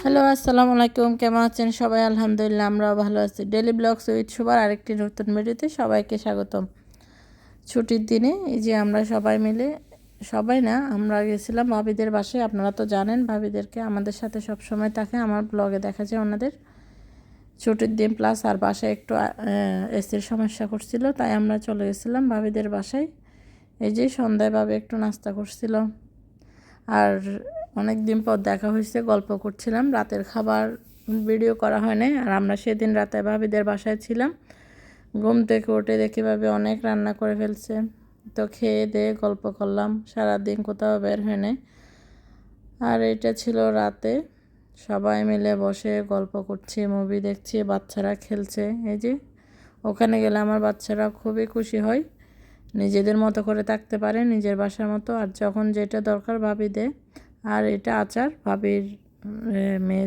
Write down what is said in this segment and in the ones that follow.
Hello, আসসালামু আলাইকুম। কেমন আছেন সবাই? আলহামদুলিল্লাহ, আমরাও ভালো আছি। ডেইলি ব্লগস উইথ শুভার আরেকটি নতুন ভিডিওতে সবাইকে স্বাগতম। ছুটির দিনে এই যে আমরা সবাই মিলে, সবাই না, আমরা গেছিলাম ভাবিদের বাসায়। আপনারা তো জানেন ভাবিদেরকে, আমাদের সাথে সব সময় থাকে। আমার ব্লগে দেখা যায় ওনাদের ছুটির দিন প্লাস আর বাসায় একটু এসির সমস্যা করছিল, তাই আমরা চলে গেছিলাম ভাবিদের বাসায়। এই যে সন্ধ্যায় ভাবে একটু নাস্তা করছিল, আর অনেক দিন পর দেখা হয়েছে, গল্প করছিলাম। রাতের খাবার ভিডিও করা হয় নাই, আর আমরা সেদিন রাতে ভাবিদের বাসায় ছিলাম। ঘুম থেকে উঠে দেখি ভাবি অনেক রান্না করে ফেলছে, তো খেয়ে দিয়ে গল্প করলাম। সারাদিন কোথাও বের হয় নাই। আর এটা ছিল রাতে, সবাই মিলে বসে গল্প করছি, মুভি দেখছি, বাচ্চারা খেলছে। এই যে ওখানে গেলে আমার বাচ্চারা খুবই খুশি হয়, নিজেদের মতো করে থাকতে পারে, নিজের বাসার মতো। আর যখন যেটা দরকার ভাবি দেয়। আর এটা আচার ভাবির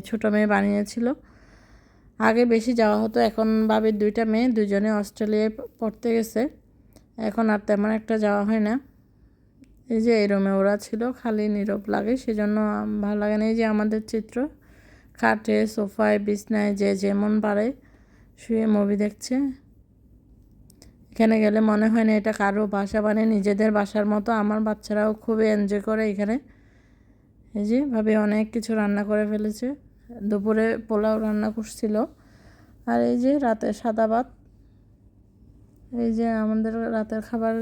ছোটো মেয়ে বানিয়েছিল। আগে বেশি যাওয়া হতো, এখন ভাবির দুইটা মেয়ে, দুজনে অস্ট্রেলিয়ায় পড়তে গেছে, এখন আর তেমন একটা যাওয়া হয় না। এই যে এই রুমে ওরা ছিল, খালি নীরব লাগে, সেজন্য ভালো লাগে না। এই যে আমাদের চিত্র, খাটে, সোফায়, বিছনায় যে যেমন পারে শুয়ে মুভি দেখছে। এখানে গেলে মনে হয় না এটা কারো বাসা, মানে নিজেদের বাসার মতো। আমার বাচ্চারাও খুবই এনজয় করে এখানে। এই যে ভাবি অনেক কিছু রান্না করে ফেলেছে। দুপুরে পোলাও রান্না করছিল, আর এই যে রাতে সাদা ভাত। এই যে আমাদের রাতের খাবার,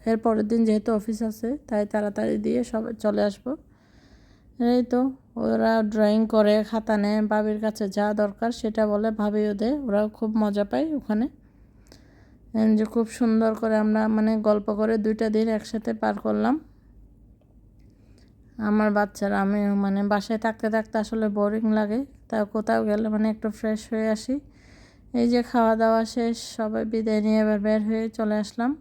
এর পরের দিন যেহেতু অফিস আছে তাই তাড়াতাড়ি দিয়ে সব চলে আসবো। এই তো ওরা ড্রয়িং করে, খাতা নেয়, ভাবির কাছে যা দরকার সেটা বলে, ভাবি ওদের, ওরাও খুব মজা পায় ওখানে। যে খুব সুন্দর করে আমরা মানে গল্প করে দুইটা দিন একসাথে পার করলাম। আমার বাচ্চারা, আমি মানে বাসায় থাকতে থাকতে আসলে বোরিং লাগে, তা কোথাও গেলে মানে একটু ফ্রেশ হয়ে আসি। এই যে খাওয়া দাওয়া শেষ, সবাই বিদায় নিয়ে এবার বের হয়ে চলে আসলাম।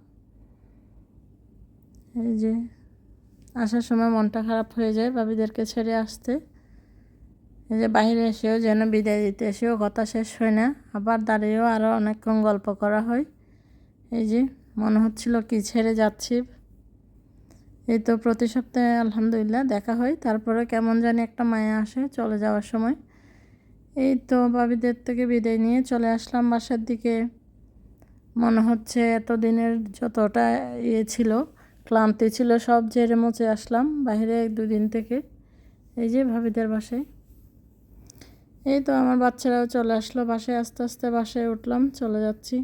এই যে আসার সময় মনটা খারাপ হয়ে যায় ভাবিদেরকে ছেড়ে আসতে। এই যে বাইরে এসেও যেন বিদায় দিতে এসেও কথা শেষ হয় না, আবার দাঁড়িয়েও আরও অনেকক্ষণ গল্প করা হয়। এই যে মনে হচ্ছিল কি ছেড়ে যাচ্ছি। এই তো প্রতি সপ্তাহে আলহামদুলিল্লাহ দেখা হয়, তারপরে কেমন জানি একটা মায়া আসে চলে যাওয়ার সময়। এই তো ভাবিদের থেকে বিদায় নিয়ে চলে আসলাম বাসার দিকে। মনে হচ্ছে এতদিনের যতটা ছিল, ক্লান্তি ছিল, সব ঝেড়ে মুছে আসলাম বাইরে 1-2 দিন থেকে। এই যে ভাবিদের বাসায়। এই তো আমার বাচ্চারাও চলে আসলো বাসায়, আস্তে আস্তে বাসায় উঠলাম, চলে যাচ্ছি।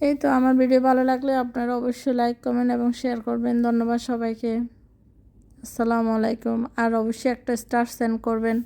এই তো আমার ভিডিও ভালো লাগলে আপনারা অবশ্যই লাইক, কমেন্ট এবং শেয়ার করবেন। ধন্যবাদ সবাইকে। আসসালামু আলাইকুম। আর অবশ্যই একটা স্টার সেন্ড করবেন।